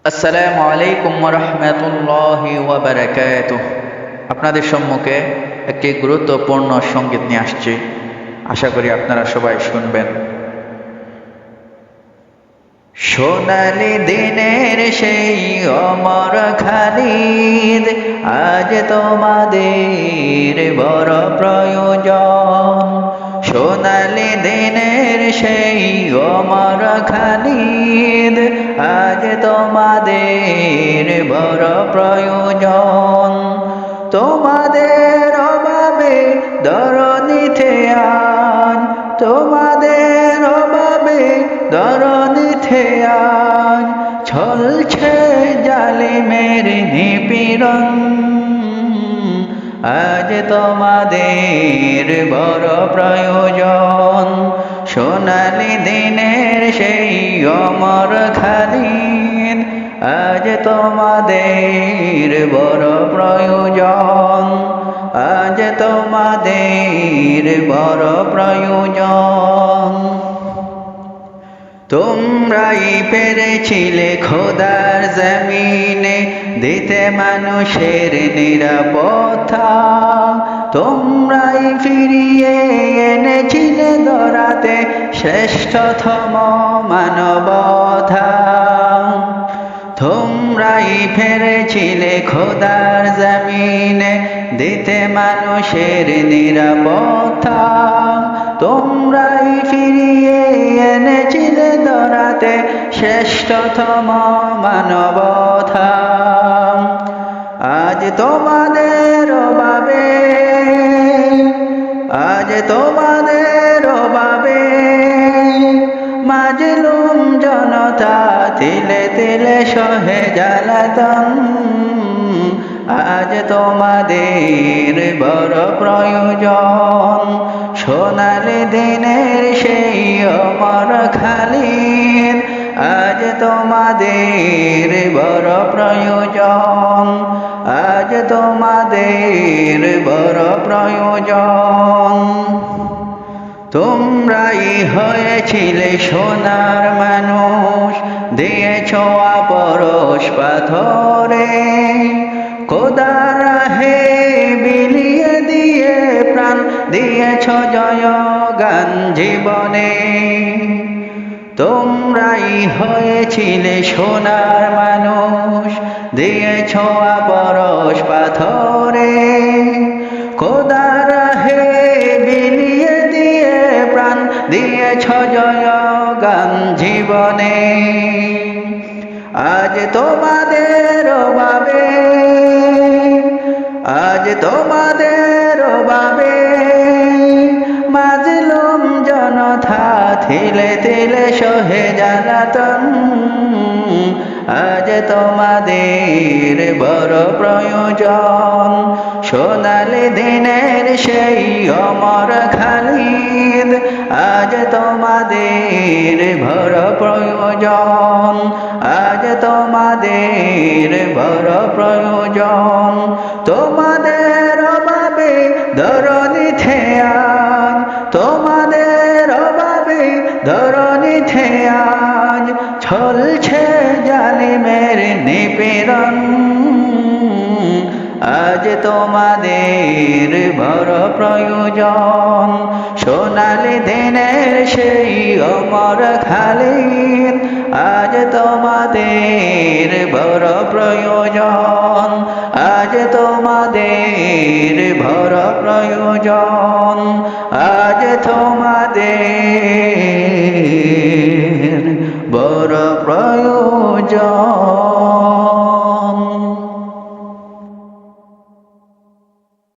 আসসালামু আলাইকুম ওয়া রাহমাতুল্লাহি ওয়া বারাকাতুহু। আপনাদের সম্মুখে একটি গুরুত্বপূর্ণ সঙ্গীত নিয়ে আসছি। আশা করি আপনারা সবাই শুনবেন। সোনালি দিনের সেই অমর খালিদ, আজ তোমাদের বড় প্রয়োজন। সোনালি দিনের সেই অমর খালিদ, আজ তোমাদের বড় প্রয়োজন। তোমাদের অভাবে দরনিতে আজ, তোমাদের অভাবে দরনিতে আজ চলছে জালিমের নিপীড়ন। আজ তোমাদের বড় প্রয়োজন। সোনালি দিনের সেই অমর খালিদ, আজ তোমাদের বড় প্রয়োজন। আজ তোমাদের বড় প্রয়োজন। তোমরাই পেরেছিলে খোদার জমিনে দিতে মানুষের নিরাপত্তা। তোমরাই ফিরিয়ে এনেছিলে ধরাতে শ্রেষ্ঠতম মানবতা। তোমরাই ফিরেছিলে খোদার জমিনে দিতে মানুষের নিরাপত্তা। তোমরাই ফিরিয়ে এনেছিলে ধরাতে শ্রেষ্ঠতম মানবতা। আজ তোমাদের অভাবে, আজ তোমাদের অভাবে মাজলুম জনতা তিলে তিলে সহে জ্বালাতন। আজ তোমাদের বড় প্রয়োজন। সোনালি দিনের সেই অমর খালিদ, আজ তোমাদের বড় প্রয়োজন। আজ তোমাদের বড় প্রয়োজন। তোমরাই হয়েছিলে সোনার মানুষ, দিয়েছ আপরশ পাথরে। খোদার রাহে বিলিয়ে দিয়ে প্রাণ দিয়েছ জয়গান জীবনে। তোমরাই হয়েছিলে সোনার মানুষ, দিয়েছ আপরশ পাথরে। খোদার রাহে বিলিয়ে দিয়ে প্রাণ দিয়েছ জয়গান জীবনে। আজ তোমাদের অভাবে, আজ তোমাদের অভাবে মাজলুম জনতা তিলে তিলে সহে জ্বালাতন। আজ তোমাদের বড় প্রয়োজন। সোনালি দিনের সেই অমর খালিদ, আজ তোমাদের বড় প্রয়োজন। আজ তোমাদের বড় প্রয়োজন। তোমাদের অভাবে ধরনিতে আজ, তোমাদের অভাবে ধরনিতে আজ চলছে জালিমের নিপীড়ন। আজ তোমাদের বড় প্রয়োজন। সোনালি দিনের সেই অমর খালিদ, আজ তোমাদের বড় প্রয়োজন। আজ তোমাদের বড় প্রয়োজন। আজ তোমাদের বড় প্রয়োজন।